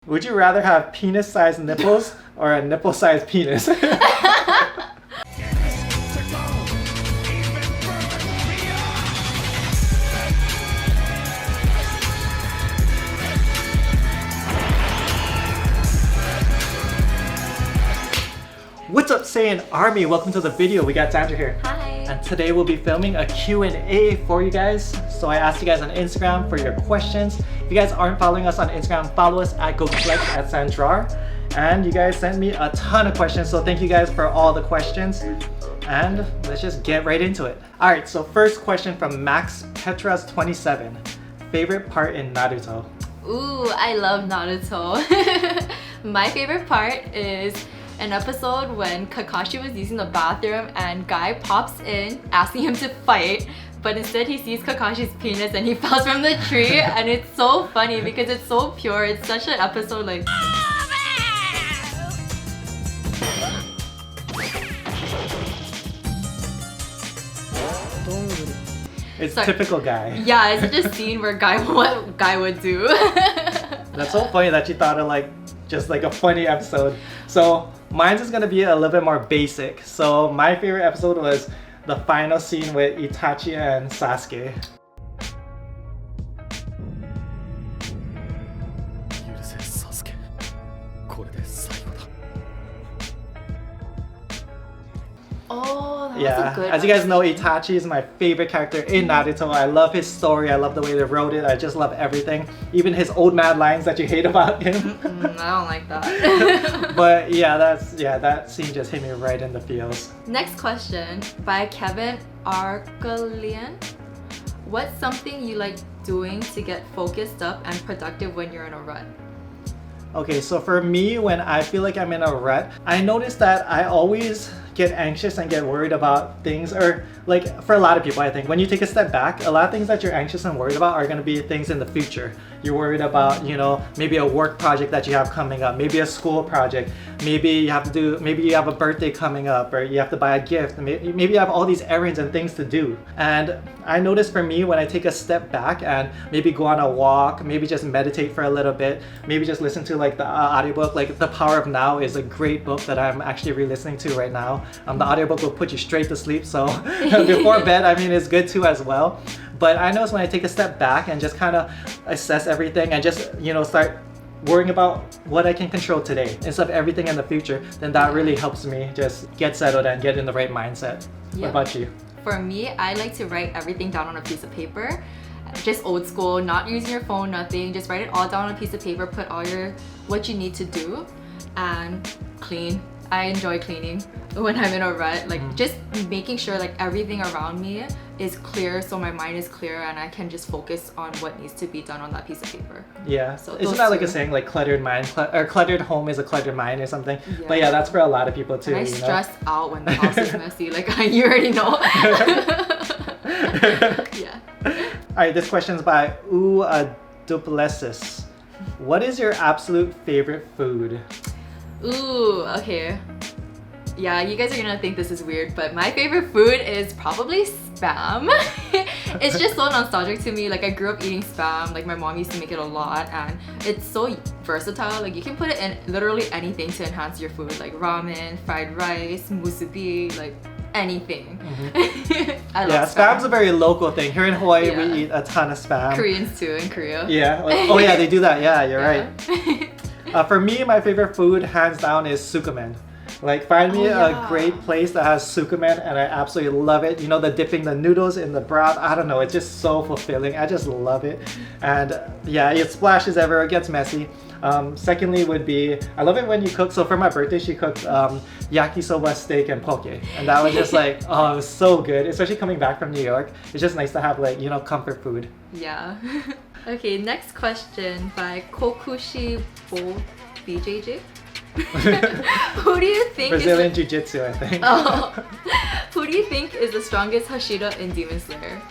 Would you rather have penis-sized nipples or a nipple-sized penis? What's up, Saiyan Army? Welcome to the video. We got Sandra here. Hi. And today we'll be filming a Q&A for you guys. So I asked you guys on Instagram for your questions. If you guys aren't following us on Instagram, follow us at Gokuflex at Sandrar. And you guys sent me a ton of questions, so thank you guys for all the questions. And let's just get right into it. All right, so first question from Max Petras27. Favorite part in Naruto? Ooh, I love Naruto. My favorite part is an episode when Kakashi was using the bathroom and Guy pops in asking him to fight, but instead he sees Kakashi's penis and he falls from the tree. And it's so funny because it's so pure. It's such an episode like... It's typical Guy. Yeah, it's just a scene where what Guy would do. That's so funny that you thought of just like a funny episode. So mine's is gonna be a little bit more basic. So my favorite episode was the final scene with Itachi and Sasuke. Oh, that Yeah, was a good as you guys know, Itachi is my favorite character in Naruto. I love his story, I love the way they wrote it, I just love everything. Even his old mad lines that you hate about him. I don't like that. But yeah, that scene just hit me right in the feels. Next question by Kevin Arkalian. What's something you like doing to get focused up and productive when you're in a rut? Okay, so for me, when I feel like I'm in a rut, I notice that I always get anxious and get worried about things, or like for a lot of people, I think when you take a step back, a lot of things that you're anxious and worried about are going to be things in the future. You're worried about, you know, maybe a work project that you have coming up, maybe a school project, maybe you have a birthday coming up, or you have to buy a gift, maybe you have all these errands and things to do. And I notice for me, when I take a step back and maybe go on a walk, maybe just meditate for a little bit, maybe just listen to like the audiobook, like The Power of Now is a great book that I'm actually re-listening to right now. The audiobook will put you straight to sleep, so before bed, I mean, it's good too as well. But I notice when I take a step back and just kind of assess everything and just, you know, start worrying about what I can control today instead of everything in the future, then that really helps me just get settled and get in the right mindset. Yep. What about you? For me, I like to write everything down on a piece of paper. Just old school, not using your phone, nothing. Just write it all down on a piece of paper, put all what you need to do, and clean. I enjoy cleaning when I'm in a rut, just making sure like everything around me is clear, so my mind is clear and I can just focus on what needs to be done on that piece of paper. Yeah, so isn't that like a saying, like cluttered mind, or cluttered home is a cluttered mind or something? Yeah. But yeah, that's for a lot of people too. And I stress out when the house is messy, like you already know. Yeah. Alright, this question's by Duplessis. What is your absolute favorite food? Ooh, okay. Yeah, you guys are gonna think this is weird, but my favorite food is probably Spam. It's just so nostalgic to me. Like, I grew up eating Spam. Like, my mom used to make it a lot, and it's so versatile. Like, you can put it in literally anything to enhance your food, like ramen, fried rice, musubi, like anything. I love Spam's a very local thing. Here in Hawaii, we eat a ton of Spam. Koreans too, in Korea. Yeah. Oh yeah, they do that. Yeah, you're right. For me, my favorite food, hands down, is sukumen. Like, find me a great place that has sukumen and I absolutely love it. You know, the dipping the noodles in the broth, I don't know, it's just so fulfilling. I just love it. And yeah, it splashes everywhere, it gets messy. Secondly would be, I love it when you cook. So for my birthday, she cooked yakisoba, steak, and poke. And that was just like, oh, it was so good. Especially coming back from New York. It's just nice to have, like, you know, comfort food. Yeah. Okay, next question by Kokushi Bo BJJ. Who do you think Brazilian Jiu-Jitsu, I think. Oh. Who do you think is the strongest hashida in Demon Slayer?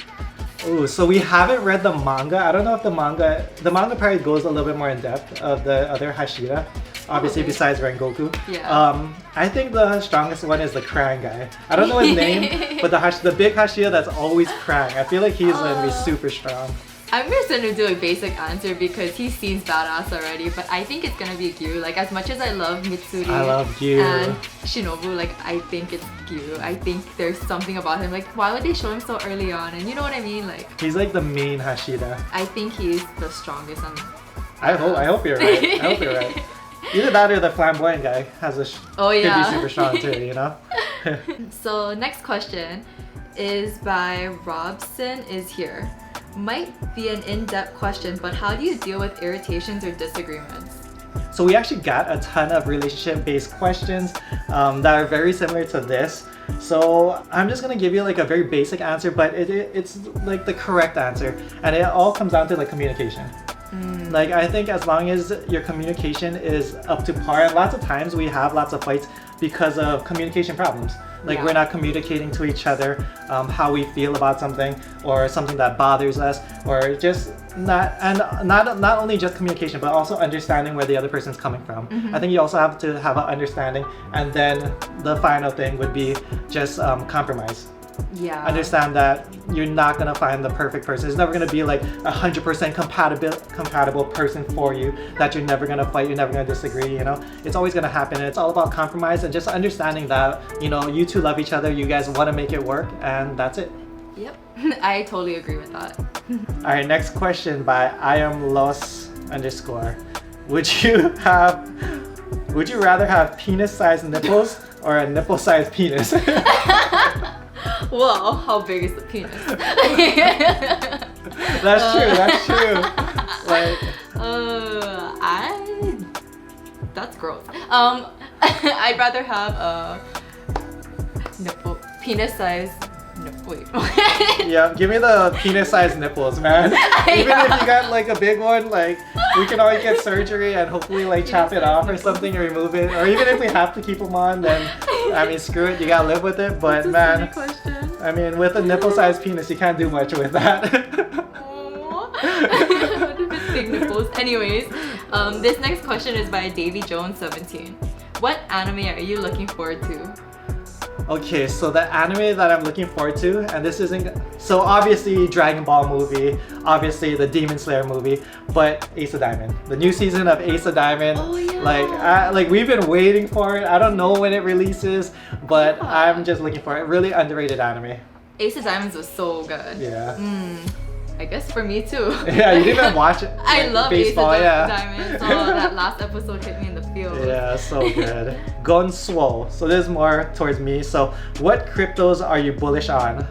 Ooh, so we haven't read the manga. I don't know if the manga probably goes a little bit more in depth of the other hashida. Obviously, besides Rengoku. Yeah. I think the strongest one is the Krang guy. I don't know his name, but the big hashida that's always Krang. I feel like he's gonna be super strong. I'm just gonna do a basic answer because he seems badass already, but I think it's gonna be Gyu. Like, as much as I love Mitsuri I love Gyu. and Shinobu, like, I think it's Gyu. I think there's something about him. Like, why would they show him so early on? And you know what I mean? Like, He's like the main hashida. I think he's the strongest. And I hope you're right. I hope you're right. Either that or the flamboyant guy has a Oh could yeah. be super strong too, you know? So next question is by Robson is here. Might be an in-depth question, but how do you deal with irritations or disagreements? So we actually got a ton of relationship-based questions that are very similar to this. So I'm just gonna give you like a very basic answer, but it's like the correct answer, and it all comes down to like communication. Like, I think as long as your communication is up to par, and lots of times we have lots of fights because of communication problems. Like, we're not communicating to each other how we feel about something, or something that bothers us, or just not only just communication, but also understanding where the other person's coming from. I think you also have to have an understanding, and then the final thing would be just compromise. Yeah. Understand that you're not gonna find the perfect person. There's never gonna be like 100% compatible person for you, that you're never gonna fight, you're never gonna disagree, you know? It's always gonna happen. It's all about compromise and just understanding that, you know, you two love each other, you guys wanna make it work, and that's it. Yep. I totally agree with that. Alright, next question by IamLos_. Would you rather have penis-sized nipples or a nipple-sized penis? Whoa, how big is the penis? That's true. Like, that's gross. I'd rather have a penis size. Wait. Yeah, give me the penis-sized nipples, man. Even if you got like a big one, like, we can always get surgery and hopefully like chop it off or something, or remove it. Or even if we have to keep them on, then I mean, screw it, you gotta live with it. But man, I mean, with a nipple-sized penis, you can't do much with that. Big nipples. Anyways, this next question is by Davy Jones 17. What anime are you looking forward to? Okay, so the anime that I'm looking forward to, and this isn't, so obviously Dragon Ball movie, obviously the Demon Slayer movie, but Ace of Diamond, the new season of Ace of Diamond. Oh yeah. Like we've been waiting for it. I don't know when it releases, but I'm just looking for it. Really underrated anime. Ace of Diamonds was so good. Yeah. I guess for me too. Yeah, you didn't even watch it. I love baseball, Ace of yeah. Diamonds. Oh, that last episode hit me in the field. Yeah, so good. Gonsuo. So this is more towards me. So what cryptos are you bullish on?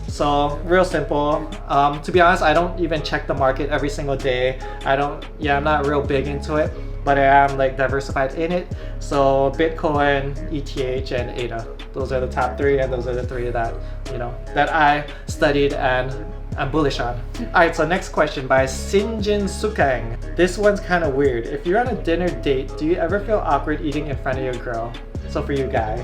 So real simple. To be honest, I don't even check the market every single day. I'm not real big into it, but I am like diversified in it. So Bitcoin, ETH, and ADA. Those are the top three, and those are the three that, you know, that I studied and I'm bullish on. Alright, so next question by Sinjin Sukang. This one's kind of weird. If you're on a dinner date, do you ever feel awkward eating in front of your girl? So for you, guy.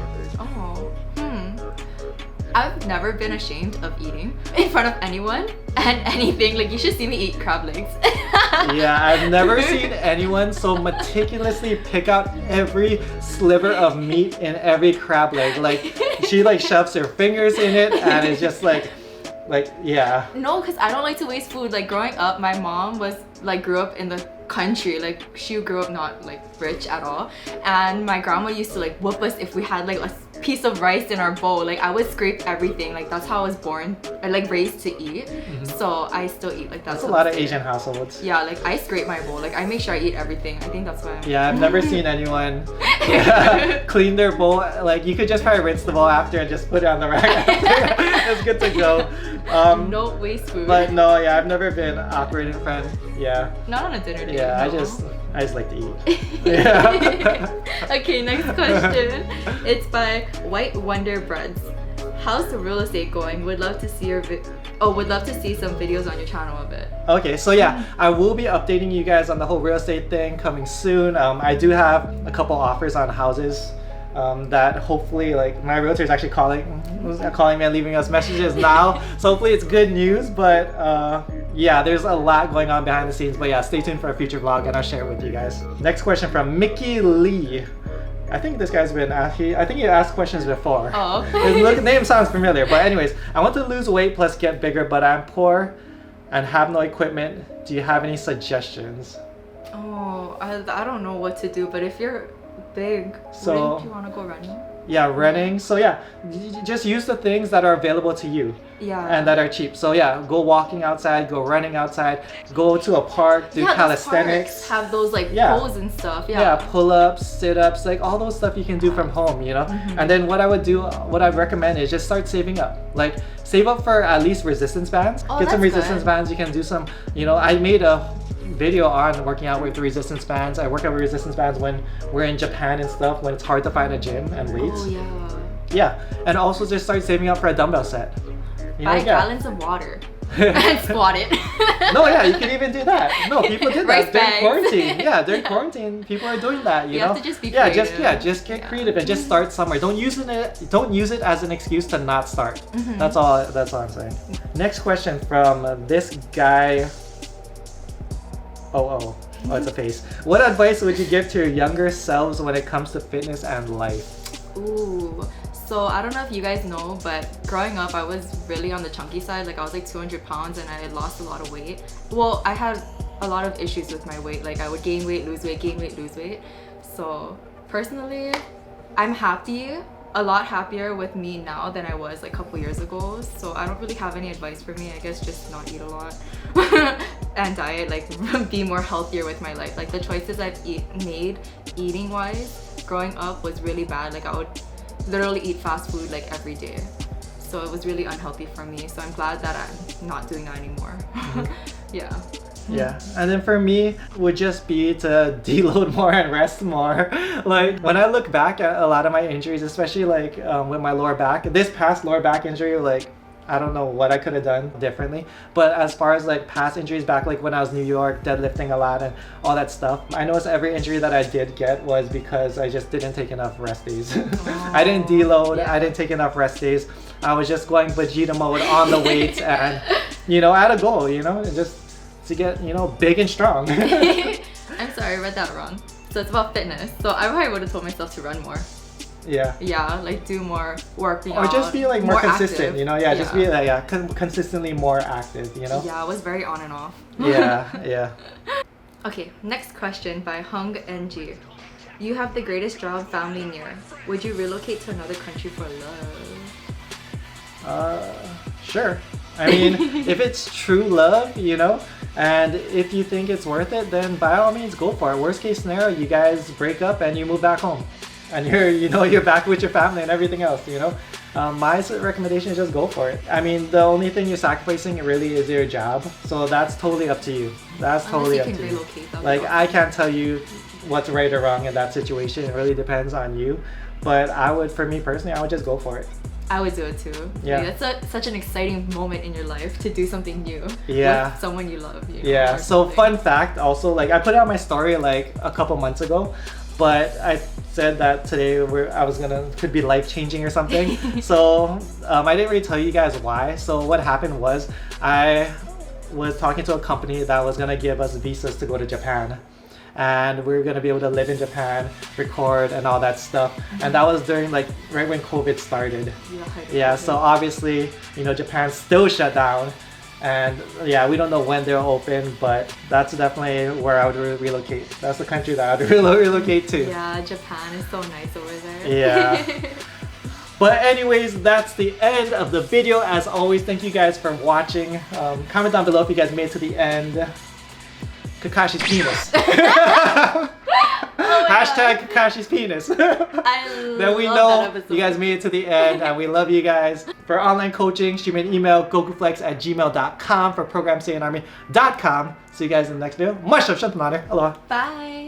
I've never been ashamed of eating in front of anyone and anything. Like, you should see me eat crab legs. Yeah, I've never seen anyone so meticulously pick out every sliver of meat in every crab leg. Like, she like shoves her fingers in it, and it's just like, yeah. No, because I don't like to waste food. Like, growing up, my mom grew up in the country. Like, she grew up not like rich at all, and my grandma used to like whoop us if we had like a piece of rice in our bowl. Like, I would scrape everything. Like, that's how I was born, or like raised to eat. So I still eat like that. That's a lot of Asian households. Yeah, like I scrape my bowl. Like, I make sure I eat everything. I think that's why. Yeah, I've never seen anyone clean their bowl. Like, you could just probably rinse the bowl after and just put it on the rack after. It's good to go. No waste food. But no, yeah, I've never been awkward in front. Yeah. Not on a dinner date. Yeah, no. I just like to eat. Yeah. Okay, next question. It's by White Wonder Breads. How's the real estate going? Would love to see would love to see some videos on your channel of it. Okay, so yeah, I will be updating you guys on the whole real estate thing coming soon. I do have a couple offers on houses that hopefully, like, my realtor is actually calling me and leaving us messages now. So hopefully it's good news, but yeah, there's a lot going on behind the scenes. But yeah, stay tuned for a future vlog and I'll share it with you guys. Next question from Mickey Lee. I think this guy's been asking, I think he asked questions before. Oh. His name sounds familiar, but anyways, I want to lose weight plus get bigger, but I'm poor and have no equipment, do you have any suggestions? Oh, I don't know what to do, but if you're big, So- wouldn't you want to go running? Yeah, running. So yeah, just use the things that are available to you Yeah. and that are cheap. So yeah, go walking outside, go running outside, go to a park, do yeah, those calisthenics. parks have those like Yeah. poles and stuff. Yeah, Yeah. pull-ups, sit-ups, like all those stuff you can do from home, you know? And then what I'd recommend is just start saving up. Like save up for at least resistance bands. Oh, Get some that's resistance good. bands. You can do some, I made a video on working out with resistance bands. I work out with resistance bands when we're in Japan and stuff, when it's hard to find a gym and weights. Oh yeah. Yeah, and also just start saving up for a dumbbell set. Buy gallons of water and squat it. No, yeah, you can even do that. No, people did Rice that during bags. quarantine. Yeah, during quarantine, people are doing that. You know, have to just be yeah, creative. just get creative and just start somewhere. Don't use it as an excuse to not start. That's all. That's all I'm saying. Next question from this guy. Oh, it's a face. What advice would you give to your younger selves when it comes to fitness and life? Ooh. So I don't know if you guys know, but growing up I was really on the chunky side. Like I was like 200 pounds and I lost a lot of weight. Well, I had a lot of issues with my weight. Like I would gain weight, lose weight, gain weight, lose weight. So personally, I'm a lot happier with me now than I was like a couple years ago. So I don't really have any advice for me. I guess just not eat a lot and diet, like be more healthier with my life. Like the choices I've made eating wise growing up was really bad. Like I would literally eat fast food like every day. So it was really unhealthy for me. So I'm glad that I'm not doing that anymore. Yeah. Yeah, and then for me would just be to deload more and rest more. Like when I look back at a lot of my injuries, especially like with my lower back, this past lower back injury, like I don't know what I could have done differently. But as far as like past injuries back, like when I was in New York, deadlifting a lot and all that stuff, I noticed every injury that I did get was because I just didn't take enough rest days. I didn't deload, Yeah. I didn't take enough rest days. I was just going Vegeta mode on the weights and, I had a goal, and just to get, big and strong. I'm sorry, I read that wrong. So it's about fitness. So I probably would have told myself to run more. Yeah. Yeah, like do more working Or out. just be like more consistent, active. just be like, consistently more active, Yeah, I was very on and off. Yeah. Okay, next question by Hung NG. You have the greatest job, family near. Would you relocate to another country for love? Sure. I mean, if it's true love, and if you think it's worth it, then by all means go for it. Worst case scenario, you guys break up and you move back home. And you're back with your family and everything else, My recommendation is just go for it. I mean, the only thing you're sacrificing really is your job. So that's totally up to you. That's totally up to you. Unless you can relocate. Like, I can't tell you what's right or wrong in that situation. It really depends on you. But for me personally, I would just go for it. I would do it too. Yeah. Like, that's such an exciting moment in your life to do something new. Yeah. With someone you love. Yeah. or So something. fun fact also, like I put it on my story like a couple months ago, but I said that today could be life changing or something. So I didn't really tell you guys why. So what happened was I was talking to a company that was gonna give us visas to go to Japan. And we were gonna be able to live in Japan, record and all that stuff. And that was during like right when COVID started. Yeah, so obviously, Japan's still shut down. And yeah, we don't know when they'll open, but that's definitely where I would relocate. That's the country that I would relocate to. Yeah, Japan is so nice over there. Yeah. But anyways, that's the end of the video. As always, thank you guys for watching. Comment down below if you guys made it to the end. Kakashi's penis. Hashtag Kakashi's penis. Then we know you guys made it to the end and we love you guys. For online coaching, shoot me an email, gokuflex@gmail.com, for programsayanarmy.com. See you guys in the next video. Much love, Shantanade. Aloha. Bye.